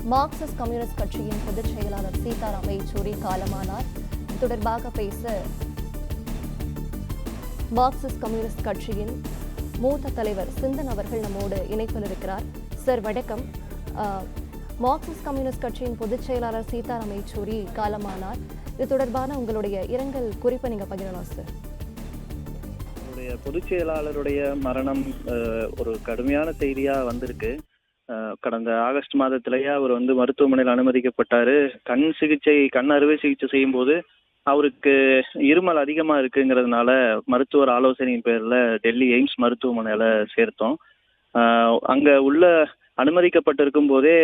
Marxist communist கட்சியின் பொதுச் செயலாளர் சீதாராம் யெச்சூரி காலமானார். இது தொடர்பாக பேச மார்க்சிஸ்ட் கம்யூனிஸ்ட் கட்சியின் மூத்த தலைவர் சிந்தன் அவர்கள் நம்மோடு இணைப்பில் இருக்கிறார். சார் வணக்கம். மார்க்சிஸ்ட் கம்யூனிஸ்ட் கட்சியின் பொதுச் செயலாளர் சீதாராம் யெச்சூரி காலமானார். இது தொடர்பான உங்களுடைய இரங்கல் குறிப்பை நீங்க பகிரலாம் சார். பொதுச் செயலாளருடைய மரணம் ஒரு கடுமையான செய்தியா வந்திருக்கு. கடந்த ஆகஸ்ட் மாதத்திலேயே அவர் மருத்துவமனையில் அனுமதிக்கப்பட்டாரு. கண் அறுவை சிகிச்சை செய்யும் போது அவருக்கு இருமல் அதிகமா இருக்குங்கிறதுனால மருத்துவர் ஆலோசனையின் பேர்ல டெல்லி எய்ம்ஸ் மருத்துவமனையில சேர்த்தோம். அங்க உள்ள அனுமதிக்கப்பட்டிருக்கும் போதே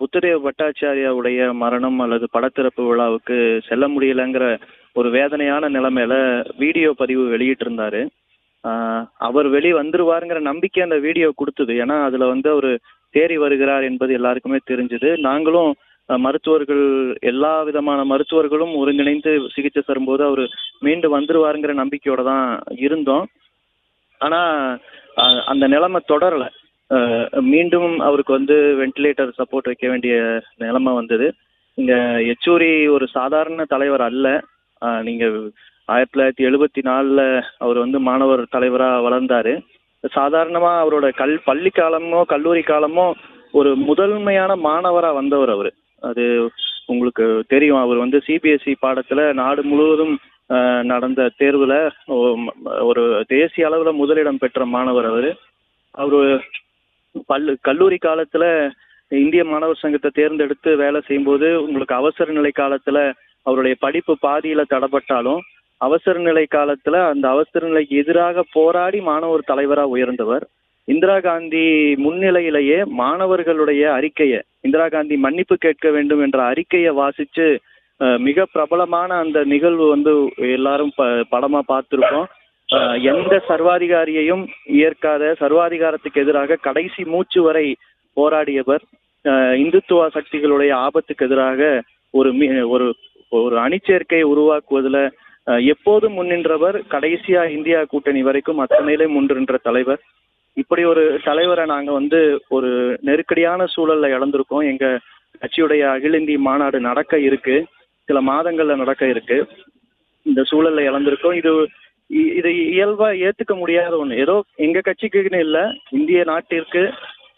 புத்ததேவ பட்டாச்சாரியாவுடைய மரணம் அல்லது படத்திறப்பு விழாவுக்கு செல்ல முடியலங்கிற ஒரு வேதனையான நிலைமையில வீடியோ பதிவு வெளியிட்டிருந்தாரு. அவர் வந்துருவாருங்கிற நம்பிக்கை அந்த வீடியோ கொடுத்தது. ஏன்னா அதுல அவர் தேறி வருகிறார் என்பது எல்லாருக்குமே தெரிஞ்சது. நாங்களும் மருத்துவர்கள் எல்லா விதமான மருத்துவர்களும் ஒருங்கிணைந்து சிகிச்சை தரும்போது அவர் மீண்டு வந்துருவாருங்கிற நம்பிக்கையோட தான் இருந்தோம். ஆனா அந்த நிலைமை தொடரல. மீண்டும் அவருக்கு வென்டிலேட்டர் சப்போர்ட் வைக்க வேண்டிய நிலைமை வந்தது. இங்க யெச்சூரி ஒரு சாதாரண தலைவர் அல்ல. நீங்க 1974 அவர் மாணவர் தலைவரா வளர்ந்தாரு. சாதாரணமா அவரோட பள்ளி காலமோ கல்லூரி காலமோ ஒரு முதன்மையான மாணவரா வந்தவர் அவரு. அது உங்களுக்கு தெரியும். அவர் சிபிஎஸ்இ பாடத்துல நாடு முழுவதும் நடந்த தேர்வுல ஒரு தேசிய அளவுல முதலிடம் பெற்ற மாணவர் அவரு. அவரு கல்லூரி காலத்துல இந்திய மாணவர் சங்கத்தை தேர்ந்தெடுத்து வேலை செய்யும்போது உங்களுக்கு அவசர நிலை காலத்துல அவருடைய படிப்பு பாதியில தடப்பட்டாலும் அவசர நிலை காலத்துல அந்த அவசர நிலைக்கு எதிராக போராடி மாணவர் தலைவரா உயர்ந்தவர். இந்திரா காந்தி முன்னிலையிலேயே மாணவர்களுடைய அறிக்கையை, இந்திரா காந்தி மன்னிப்பு கேட்க வேண்டும் என்ற அறிக்கையை வாசிச்சு மிக பிரபலமான அந்த நிகழ்வு எல்லாரும் படமா பார்த்திருக்கோம். எந்த சர்வாதிகாரியையும் ஏற்காத, சர்வாதிகாரத்துக்கு எதிராக கடைசி மூச்சு வரை போராடியவர். இந்துத்துவ சக்திகளுடைய ஆபத்துக்கு எதிராக ஒரு ஒரு அணிச்சேர்க்கையை உருவாக்குவதில் எப்போதும் முன்னின்றவர். கடைசியா இந்தியா கூட்டணி வரைக்கும் அத்தனையிலே முன்னின்ற தலைவர். இப்படி ஒரு தலைவரை நாங்க ஒரு நெருக்கடியான சூழல்ல இழந்திருக்கோம். எங்க கட்சியுடைய அகில இந்திய மாநாடு நடக்க இருக்கு, சில மாதங்கள்ல நடக்க இருக்கு. இந்த சூழல்ல இழந்திருக்கோம். இது இயல்பா ஏத்துக்க முடியாத ஒண்ணு. ஏதோ எங்க கட்சிக்குன்னு இல்லை, இந்திய நாட்டிற்கு,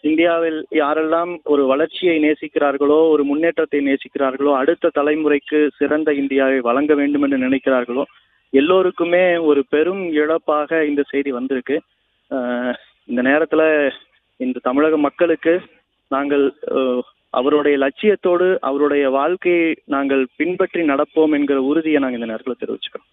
இந்தியாவில் யாரெல்லாம் ஒரு வளர்ச்சியை நேசிக்கிறார்களோ, ஒரு முன்னேற்றத்தை நேசிக்கிறார்களோ, அடுத்த தலைமுறைக்கு சிறந்த இந்தியாவை வழங்க வேண்டும் என்று நினைக்கிறார்களோ எல்லோருக்குமே ஒரு பெரும் இழப்பாக இந்த செய்தி வந்திருக்கு. இந்த நேரத்துல இந்த தமிழக மக்களுக்கு நாங்கள் அவருடைய லட்சியத்தோடு அவருடைய வாழ்க்கையை நாங்கள் பின்பற்றி நடப்போம் என்கிற உறுதியை நாங்கள் இந்த நேரத்தில் தெரிவிச்சுக்கிறோம்.